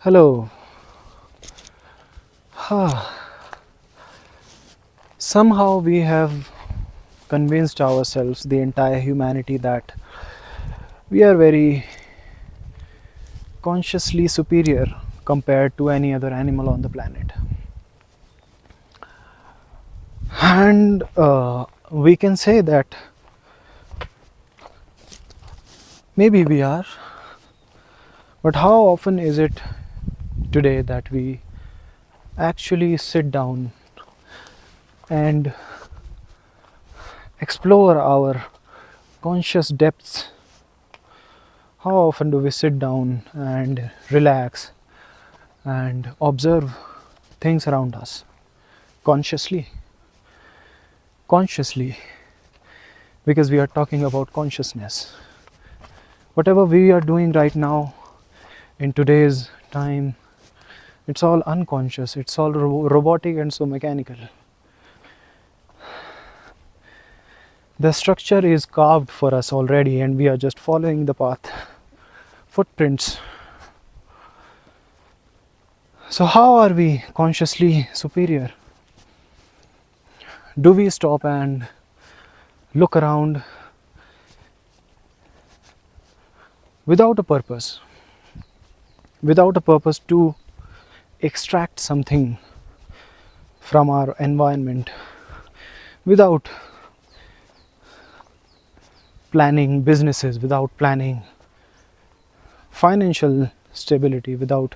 Hello. Somehow we have convinced ourselves, the entire humanity, that we are very consciously superior compared to any other animal on the planet. And we can say that maybe we are, but how often is it today that we actually sit down and explore our conscious depths? How often do we sit down and relax and observe things around us consciously? Consciously, because we are talking about consciousness. Whatever we are doing right now in today's time, it's all unconscious, it's all robotic and so mechanical. The structure is carved for us already, and we are just following the path, footprints. So, how are we consciously superior? Do we stop and look around without a purpose? Without a purpose to extract something from our environment, without planning businesses, without planning financial stability, without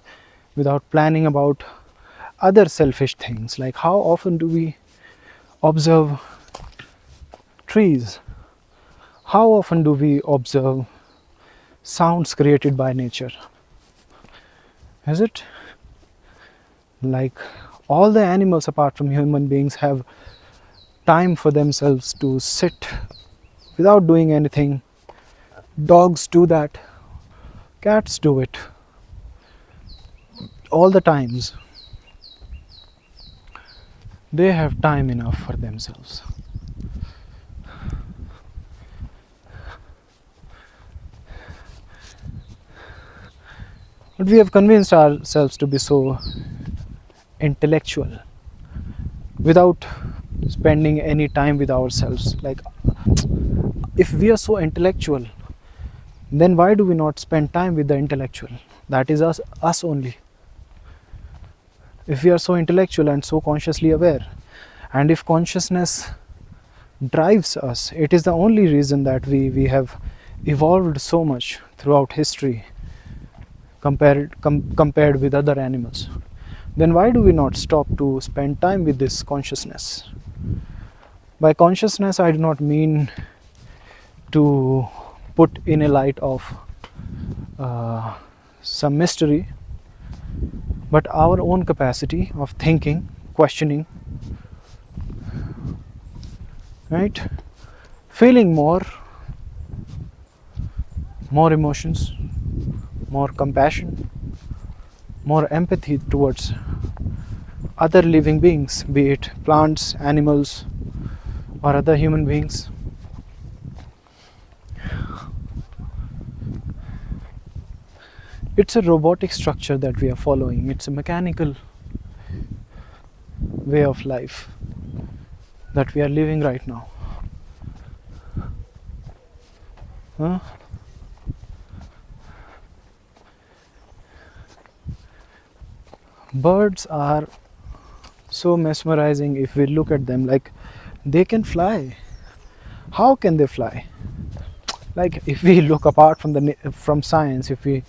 planning about other selfish things. Like, how often do we observe trees? How often do we observe sounds created by nature? Is it like all the animals apart from human beings have time for themselves to sit without doing anything? Dogs do that, cats do it all the times. They have time enough for themselves. But we have convinced ourselves to be so intellectual without spending any time with ourselves. Like, if we are so intellectual, then why do we not spend time with the intellectual? That is us only. If we are so intellectual and so consciously aware, and if consciousness drives us, it is the only reason that we have evolved so much throughout history compared with other animals, then why do we not stop to spend time with this consciousness? By consciousness, I do not mean to put in a light of some mystery, but our own capacity of thinking, questioning, right? Feeling more emotions, more compassion, more empathy towards other living beings, be it plants, animals, or other human beings. It's a robotic structure that we are following. It's a mechanical way of life that we are living right now. Huh? Birds are so mesmerizing if we look at them. Like, they can fly. How can they fly? Like, if we look apart from science, if we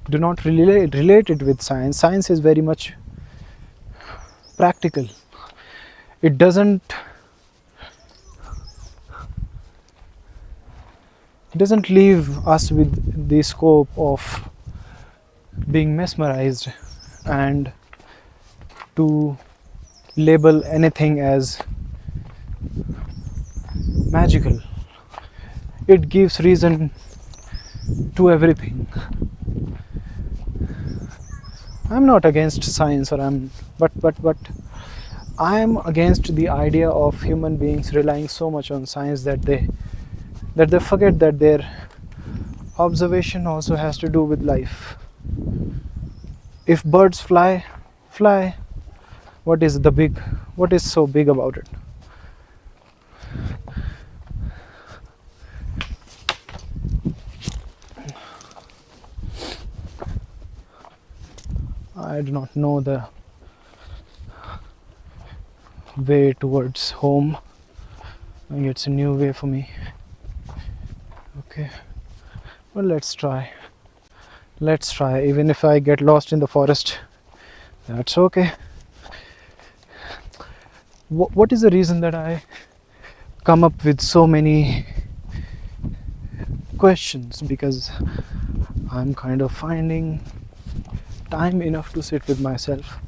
do not relate it with science, science is very much practical. It doesn't leave us with the scope of being mesmerized and to label anything as magical. It gives reason to everything. I'm not against science, but I am against the idea of human beings relying so much on science that they forget that their observation also has to do with life. If birds fly, what is so big about it? I do not know the way towards home. And it's a new way for me. Okay, well, let's try. Even if I get lost in the forest, that's okay. What is the reason that I come up with so many questions? Because I'm kind of finding time enough to sit with myself.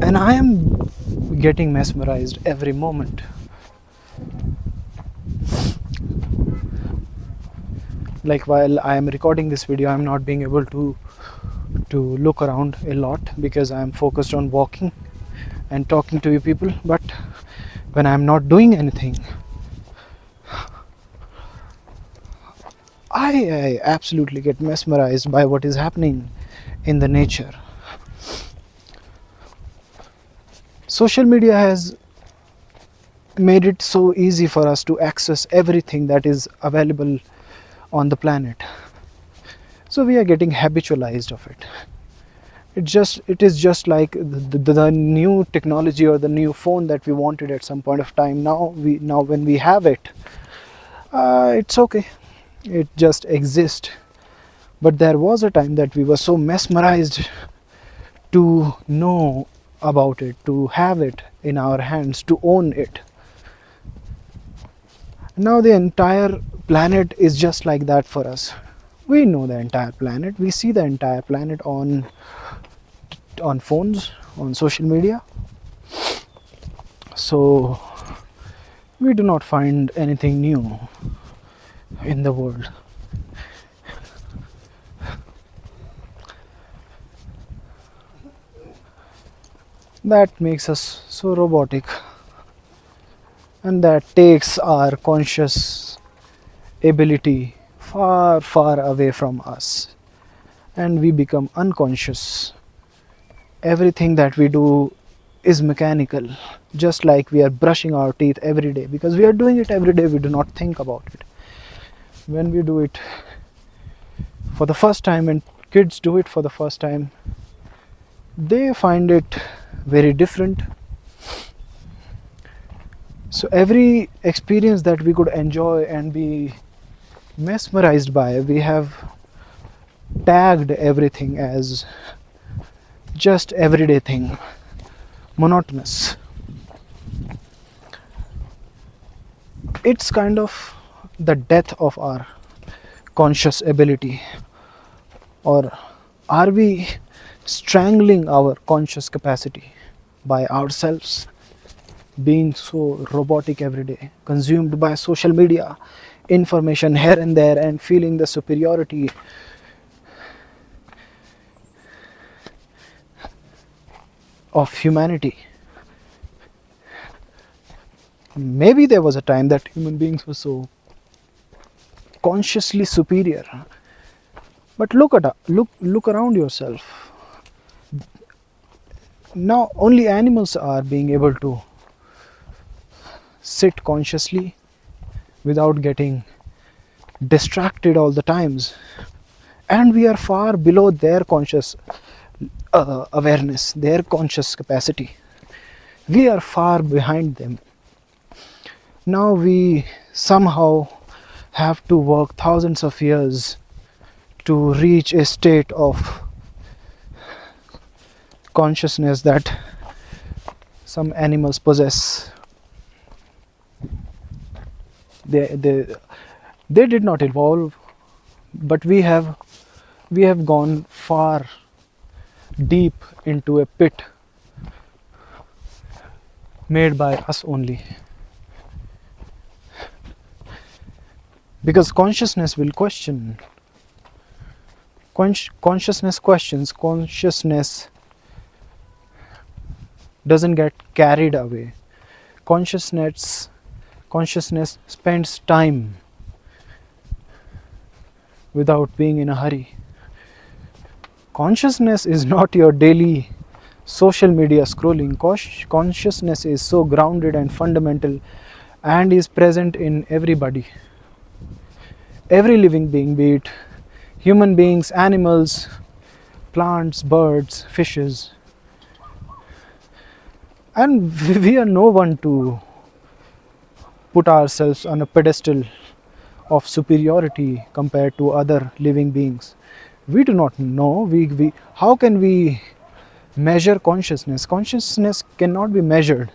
And I am getting mesmerized every moment. Like while I am recording this video, I'm not being able to look around a lot because I am focused on walking and talking to you people. But when I'm not doing anything, I absolutely get mesmerized by what is happening in the nature. Social media has made it so easy for us to access everything that is available on the planet. So we are getting habitualized of it. It is just like the new technology or the new phone that we wanted at some point of time. Now when we have it, it's okay. It just exists. But there was a time that we were so mesmerized to know about it, to have it in our hands, to own it. Now the entire planet is just like that for us. We know the entire planet. We see the entire planet on phones, on social media. So we do not find anything new in the world. That makes us so robotic, and that takes our conscious ability far, far away from us, and we become unconscious. Everything that we do is mechanical, just like we are brushing our teeth every day, because we are doing it every day. We do not think about it. When we do it for the first time, and kids do it for the first time, they find it very different. So every experience that we could enjoy and be mesmerized by, we have tagged everything as just everyday thing, monotonous. It's kind of the death of our conscious ability. Or are we strangling our conscious capacity by ourselves, being so robotic every day, consumed by social media, information here and there, and feeling the superiority of humanity? Maybe there was a time that human beings were so consciously superior, but look around yourself. Now only animals are being able to sit consciously without getting distracted all the times, and we are far below their conscious awareness, their conscious capacity. We are far behind them. Now we somehow have to work thousands of years to reach a state of consciousness that some animals possess. They did not evolve, but we have gone far deep into a pit made by us only. Because consciousness will question. Consciousness questions. Consciousness doesn't get carried away. Consciousness spends time without being in a hurry. Consciousness is not your daily social media scrolling. Consciousness is so grounded and fundamental and is present in everybody. Every living being, be it human beings, animals, plants, birds, fishes. And we are no one to put ourselves on a pedestal of superiority compared to other living beings. We do not know. How can we measure consciousness? Consciousness cannot be measured.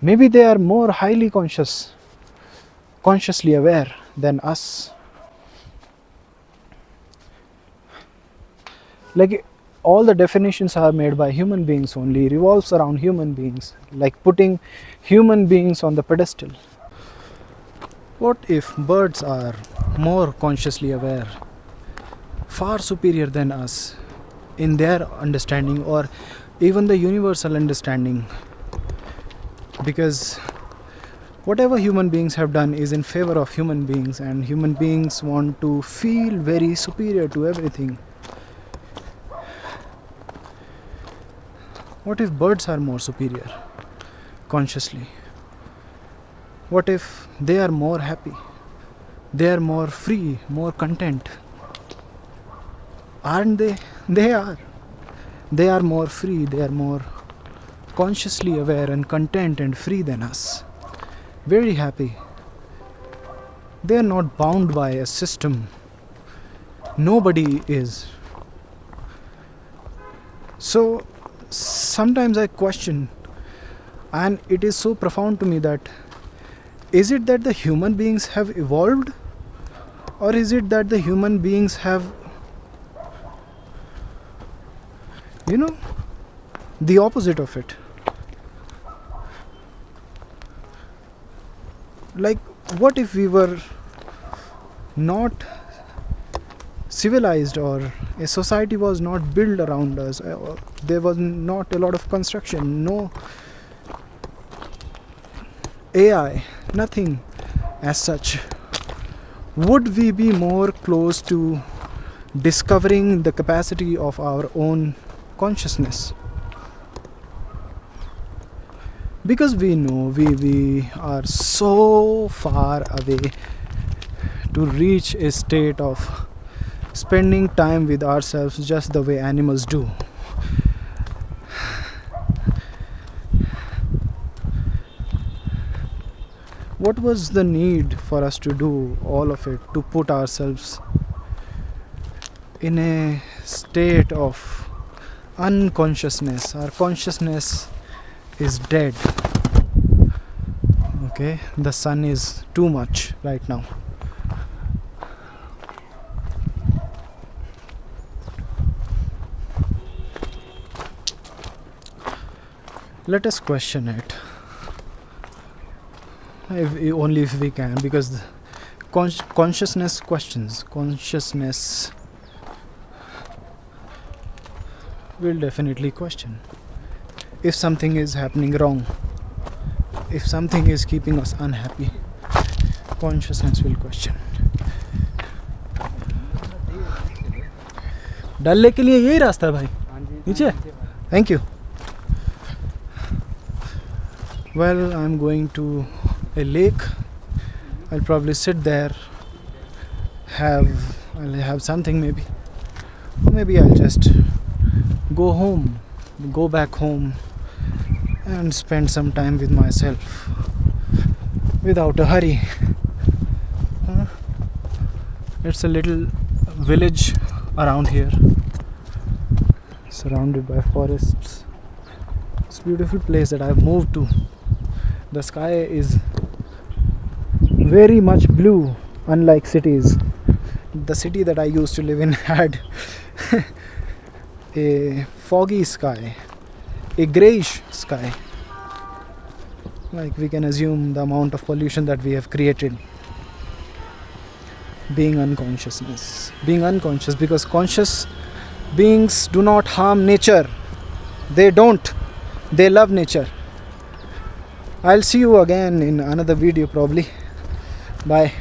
Maybe they are more highly consciously aware than us. Like all the definitions are made by human beings only, revolves around human beings, like putting human beings on the pedestal. What if birds are more consciously aware, far superior than us in their understanding or even the universal understanding? Because whatever human beings have done is in favor of human beings, and human beings want to feel very superior to everything. What if birds are more superior consciously? What if they are more happy? They are more free, more content. Aren't they? They are. They are more free, they are more consciously aware and content and free than us. Very happy. They are not bound by a system. Nobody is. So sometimes I question, and it is so profound to me, that is it that the human beings have evolved, or is it that the human beings have, the opposite of it? Like, what if we were not civilized, or a society was not built around us, there was not a lot of construction, no AI, nothing as such? Would we be more close to discovering the capacity of our own consciousness? Because we know we are so far away to reach a state of spending time with ourselves just the way animals do. What was the need for us to do all of it, to put ourselves in a state of unconsciousness? Our consciousness is dead. Okay, the sun is too much right now. Let us question it, only if we can, because consciousness questions. Consciousness will definitely question. If something is happening wrong, if something is keeping us unhappy, consciousness will question. Dal Lake के लिए यही रास्ता है भाई, नीचे. Thank you. Well, I'm going to a lake. I'll probably sit there, I'll have something maybe, or maybe I'll just go back home and spend some time with myself without a hurry. It's a little village around here, surrounded by forests. It's a beautiful place that I've moved to. The sky is very much blue, unlike cities. The city that I used to live in had a foggy sky, a greyish sky. Like, we can assume the amount of pollution that we have created. Being unconscious, because conscious beings do not harm nature. They don't. They love nature. I'll see you again in another video probably. Bye.